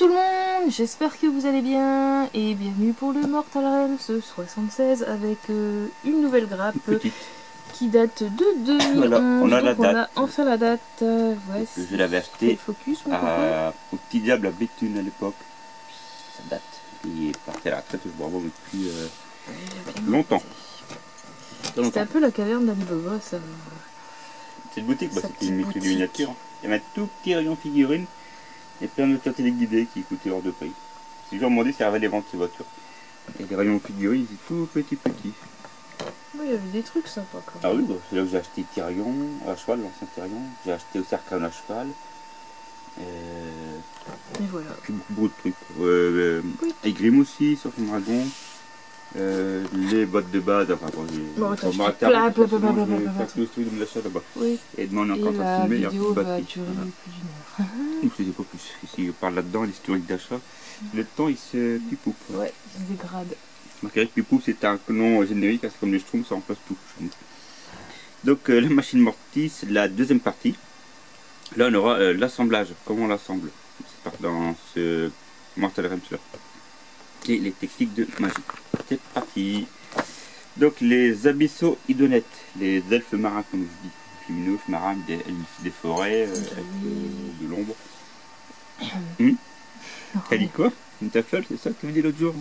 tout le monde, j'espère que vous allez bien et bienvenue pour le Mortal Realms 76 avec une nouvelle grappe qui date de 2011. Voilà, on a la date. On a enfin la date. Voici. Je l'avais acheté focus, au Petit Diable à Béthune à l'époque. Ça date. Il est parti à la retraite, je vois depuis longtemps. C'était un peu la caverne d'Alibaba, ça. Cette boutique, c'était une boutique de miniature. Il y avait un tout petit rayon figurines et plein de voitures téléguidées qui coûtaient hors de prix. Si je leur demandais s'il y avait des ventes ces voitures. Et les rayons figurines, c'est tout petit. Oui, il y avait des trucs sympas quand même. Ah oui, c'est là que j'ai acheté Tyrion à cheval, l'ancien Tyrion. J'ai acheté aussi Arcane à cheval. Et voilà. Puis beaucoup de trucs. Oui. Et Grimm aussi sur son dragon. Les bottes de base, enfin bon, oui. Et demain on est encore en train de filmer, il y a plus de batterie. C'est pas plus. Ici on parle là-dedans, l'historique d'achat. Le temps il se pipoupe. Ouais, il se dégrade. Marguerite Pipoup, c'est un nom générique, c'est comme les Schtroumpfs, ça remplace tout. Donc la machine Mortis, la deuxième partie. Là on aura l'assemblage, comment on l'assemble dans ce Mortal Realms là. Et les techniques de magie. C'est parti. Donc les abyssaux idonettes, les elfes marins comme je dis, lumineux, marins, des forêts, de l'ombre. T'as dit quoi? Une tafel, c'est ça que tu avais dit l'autre jour?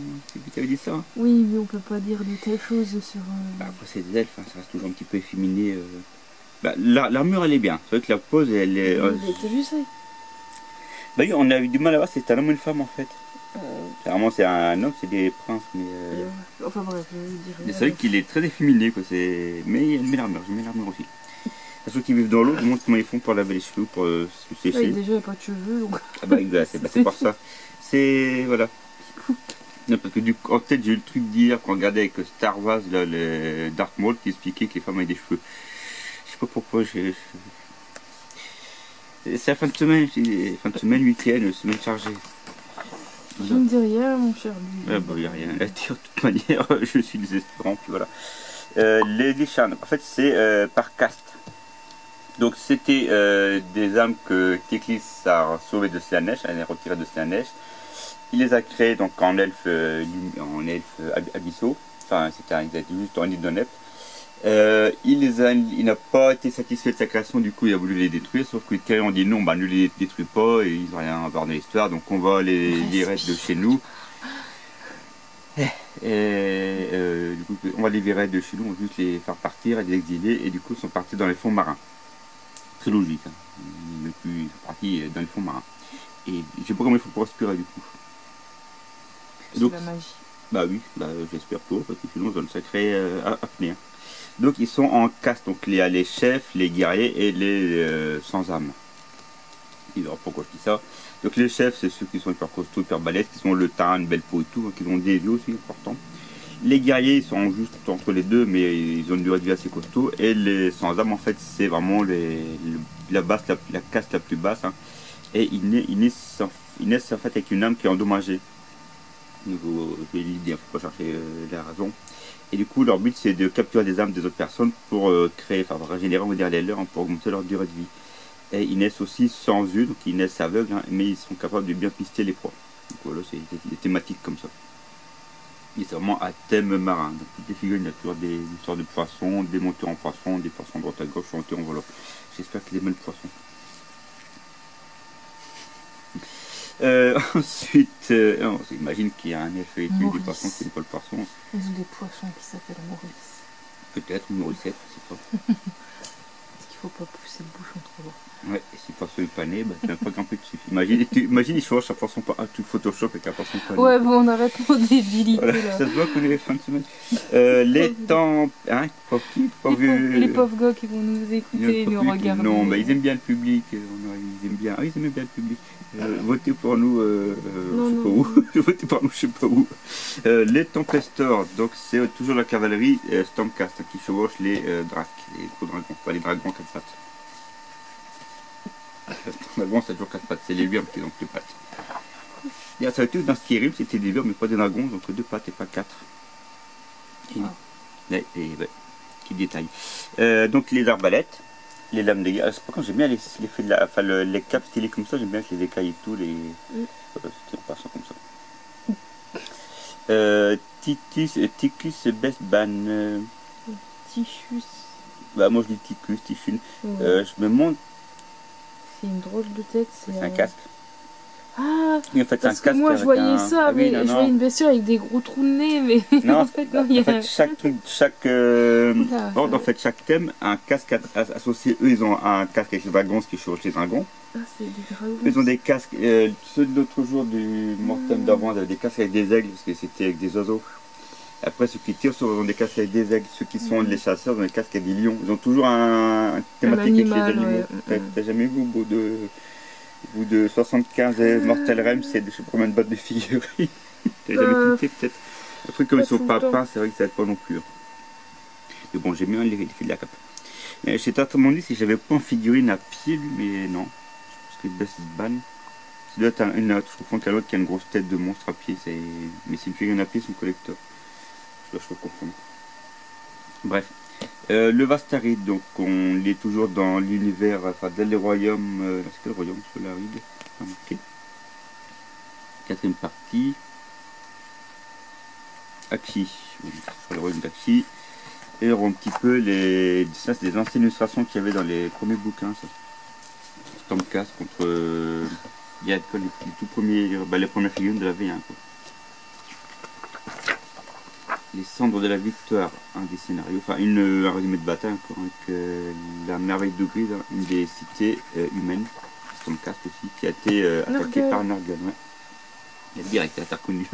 Tu avais dit ça? Oui, mais on peut pas dire de telles choses sur... Après c'est des elfes, hein, ça reste toujours un petit peu efféminé. L'armure elle est bien, c'est vrai que la pose elle est... T'as vu ça? Bah oui, on a eu du mal à voir si c'était un homme ou une femme en fait. Clairement c'est un homme, c'est des princes, mais... Enfin bref, je veux dire... C'est vrai qu'il est très efféminé, quoi. Mais il met l'armure, je mets l'armure aussi. Ceux qui vivent dans l'eau, je montre comment ils font pour laver les cheveux, pour se sécher. Ouais, déjà il n'y a pas de cheveux, donc... Ah bah c'est pour ça. C'est... voilà. Non, parce que en tête j'ai eu le truc d'hier quand on regardait avec Star Wars, là, le Dark Maul, qui expliquait que les femmes avaient des cheveux. Je sais pas pourquoi, c'est la fin de semaine, week-end, semaine chargée. Je ne dis rien, mon cher lui. Ah bah y a rien à dire, de toute manière, je suis désespérant, puis voilà. Les Vishan, en fait c'est par caste. Donc c'était des âmes que Teklis a sauvées de Slaanesh, elle les a retirées de Slaanesh. Il les a créées donc en elfes abyssaux, enfin c'était juste en Idonep. Il n'a pas été satisfait de sa création, du coup il a voulu les détruire, sauf que les ont dit non, bah ne les détruis pas, et ils n'ont rien à voir dans l'histoire, donc on va les virer de chez nous. Du coup, on va les virer de chez nous, on va juste les faire partir et les exiler, et du coup ils sont partis dans les fonds marins. C'est logique, hein. Ils sont partis dans les fonds marins. Et je sais pas comment il faut pour respirer du coup. C'est la magie. Bah oui, j'espère pas, parce que sinon ça le sacré apnée. Donc ils sont en caste, donc il y a les chefs, les guerriers et les sans âme. Il verra pourquoi je dis ça. Donc les chefs, c'est ceux qui sont hyper costauds, hyper balèzes, qui sont le teint, une belle peau et tout, donc ils ont des yeux aussi importants. Les guerriers, ils sont juste entre les deux, mais ils ont une durée de vie assez costaud. Et les sans âme, en fait, c'est vraiment la caste la plus basse. Hein. Et ils naissent en fait avec une âme qui est endommagée. Donc, je vais l'idée, il ne faut pas chercher la raison. Et du coup, leur but, c'est de capturer des âmes des autres personnes pour régénérer, on va dire, les leurs, pour augmenter leur durée de vie. Et ils naissent aussi sans yeux, donc ils naissent aveugles, hein, mais ils sont capables de bien pister les proies. Donc voilà, c'est des thématiques comme ça. Et c'est vraiment un thème marin. Donc toutes les figurines, il y a toujours des histoires de poissons, des montures en poissons, des poissons droite à gauche, montures en volant. J'espère qu'ils aiment le poisson. Ensuite, j'imagine qu'il y a un effet des poissons qui n'est pas le poisson. Ils ont des poissons qui s'appellent Maurice. Peut-être, ou Mauricette, je sais pas. Parce qu'il faut pas pousser le bouchon trop loin. Ouais, et si le poisson est pané, bah tu n'as pas grimper dessus. Imagine il change un poisson pas tout Photoshop avec un poisson pané. Ouais, bon, on arrête nos débilités voilà, là. Ça se voit qu'on est les fins de semaine. Les temps. Hein, les pauvres gars qui vont nous écouter et nous regarder. Non, bah ils aiment bien le public. Ils aiment bien. Ah, ils aiment bien le public. Votez pour nous, je sais pas où. Votez pour nous, je sais pas où. Les Tempestors, donc c'est toujours la cavalerie Stormcast qui chevauche les dracs, les gros dragons, pas les dragons 4 pattes. Dragon, c'est toujours 4 pattes, c'est les lions qui ont 2 pattes. Et ça a été dans Skyrim, c'était des lions mais pas des dragons, donc 2 pattes et pas 4. Qui détaille. Donc les arbalètes, Les lames d'écaille, c'est pas quand j'aime bien les faits de la, enfin, les capes stylées comme ça, j'aime bien avec les écailles et tout, les. C'était en passant comme ça. Ticus Best Ban. Tichus. Bah, moi je dis Ticus, Tichun. Ouais. Je me demande. C'est une drôle de tête. C'est un casque. Ah, Et en fait, parce que moi je voyais ça, ah, oui, mais je voyais une bestiole avec des gros trous de nez, mais non, en fait, non, il y a. En fait, chaque truc, ordre, en fait, chaque thème a un casque associé. Eux, ils ont un casque avec les dragons, ce qui est chevauche les dragons. Ah, c'est des dragons. Ils ont des casques, ceux de l'autre jour du Mortem d'avant, ils avaient des casques avec des aigles, parce que c'était avec des oiseaux. Après, ceux qui tirent, ils ont des casques avec des aigles. Ceux qui sont les chasseurs, ils ont des casques avec des lions. Ils ont toujours un thématique avec les animaux. Ouais. T'as jamais vu au bout de 75 Mortal Realms, c'est je sais pas combien de boîtes de figurines. T'as jamais tilté peut-être. Après, comme ils sont pas peints, c'est vrai que ça aide pas non plus. Mais bon, j'aime bien les fils de la cape. J'ai tellement dit si j'avais pas en figurine à pied, lui, mais non. Je pense que Best Ban. Ça doit être une autre. Je confonds qu'à l'autre qui a une grosse tête de monstre à pied. Mais c'est une figurine à pied, c'est un collecteur. Je dois confondre. Bref. Le Vastaride, donc on est toujours dans l'univers, enfin dans les royaumes. C'est quel royaume Solaride? Okay. Quatrième partie. Akshi. Oui, sur le royaume d'Akshi. Et on voit un petit peu les. Ça, c'est des anciennes illustrations qu'il y avait dans les premiers bouquins, ça. Stormcast contre. Yadkol, les tout premiers. Les premières figurines de la V1, quoi. Les cendres de la victoire, un des scénarios, enfin un résumé de bataille encore, avec la merveille de Grise, une des cités humaines, Stormcast aussi, qui a été attaquée par Nurgle. Ouais. Il a direct été reconnu.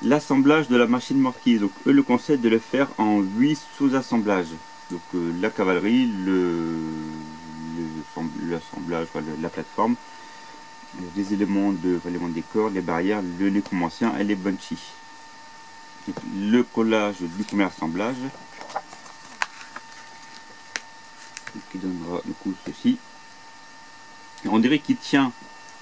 L'assemblage de la machine marquise, donc eux le conseil de le faire en 8 sous-assemblages. Donc la cavalerie, l'assemblage, la plateforme, les éléments de décor, les barrières, le nécromancien et les bunchy. Le collage du premier assemblage qui donnera du coup ceci. On dirait qu'il tient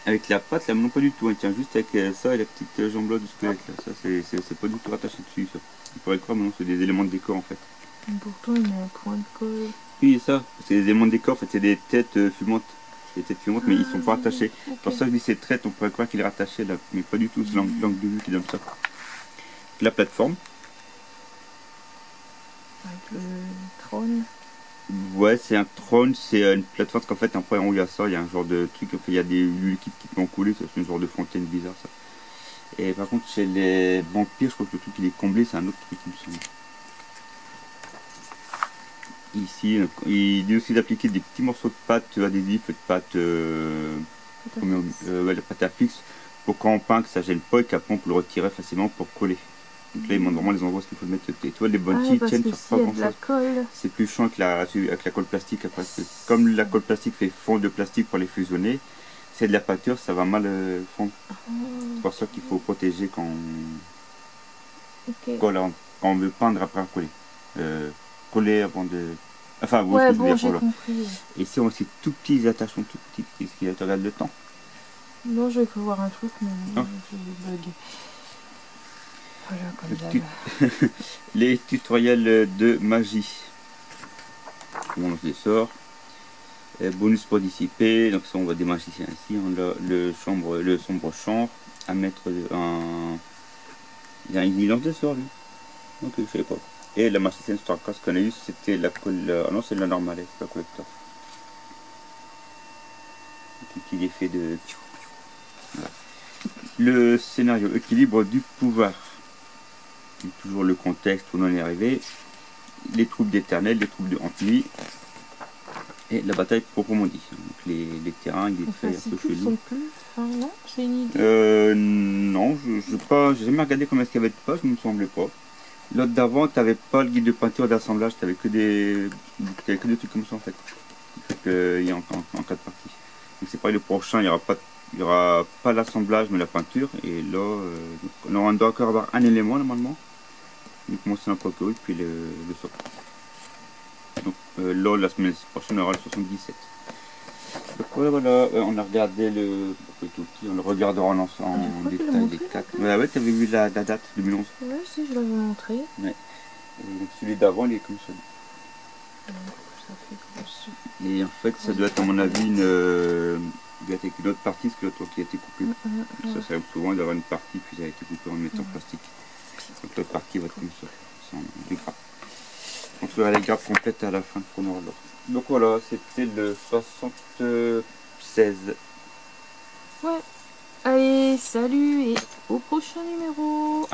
avec la patte là, mais non pas du tout, il tient juste avec ça et la petite jambe là du squelette là. Ça c'est pas du tout rattaché dessus ça. On pourrait croire mais non, c'est des éléments de décor en fait. Pourtant il met un point de colle. Oui ça, c'est des éléments de décor en fait, c'est des têtes fumantes. Des têtes fumantes mais ils sont pas attachés. Okay. Pour ça je dis ces traites, on pourrait croire qu'il est rattaché là, mais pas du tout, c'est l'angle de vue qui donne ça. La plateforme. Avec le trône. Ouais, c'est un trône, c'est une plateforme, parce qu'en fait, après, on y a ça, il y a un genre de truc, il y a des liquides qui peuvent couler, c'est une genre de fontaine bizarre, ça. Et par contre, chez les vampires, je crois que le truc, il est comblé, c'est un autre truc, il me semble. Ici, il dit aussi d'appliquer des petits morceaux de pâte adhésifs, de pâte, la pâte à fixe, pour quand on peint, que ça gêne pas et qu'après, on peut le retirer facilement pour coller. Donc là, ils montrent vraiment les endroits où il faut le mettre. Et tu vois, les bunchy tiennent sur pas grand chose. C'est plus chiant avec la colle plastique. Après, comme la colle plastique fait fond de plastique pour les fusionner, c'est de la pâture, ça va mal fondre. C'est pour ça qu'il faut protéger quand on veut peindre après coller. Coller avant de. Enfin, vous ouais, bon, j'ai compris. Et ici, on a aussi tout petits attachements, tout petits, ce qui te regarde le temps. Non, je vais voir un truc, mais je bug. Voilà, comme les tutoriels de magie. Comment on lance les sorts. Bonus pour dissiper. Donc ça on voit des magiciens ici. On a le sombre champ à mettre un. Il lance des sorts lui. Ok, je sais pas. Et la magicienne Starcraft qu'on a eu, c'était la colle. Ah non, c'est la normale, c'est la collector. Un petit effet de. Voilà. Le scénario équilibre du pouvoir. Toujours le contexte où on en est arrivé, les troupes d'Éternel, les troupes de Antli et la bataille proprement dit. Donc les terrains, il est fait un peu chelou. Non, c'est une idée. Non, j'ai jamais regardé combien est-ce qu'il y avait de pages, il me semblait pas. L'autre d'avant, tu n'avais pas le guide de peinture d'assemblage, tu n'avais que des trucs comme ça en fait. Il y a en 4 parties. Donc c'est pareil, le prochain, il n'y aura pas l'assemblage mais la peinture. Et là, on doit encore avoir un élément normalement. On commence un poco et puis le sort. Donc là, la semaine prochaine, on aura le 77. Donc voilà, on a regardé le tout petit, on le regardera en détail les 4. Ouais, tu avais vu la date 2011. Ouais, si, je l'avais montré. Ouais. Donc celui d'avant, il est comme ça. ça fait grosse. Et en fait, ça doit être à mon avis une autre partie, parce que l'autre qui a été coupé. Ça arrive souvent d'avoir une partie, puis ça a été coupé en métal plastique. Donc l'autre partie va être comme ça, sans du gras. On fera les grappes complètes à la fin qu'on aura l'autre. Donc voilà, c'était le 76. Ouais. Allez, salut et au prochain numéro.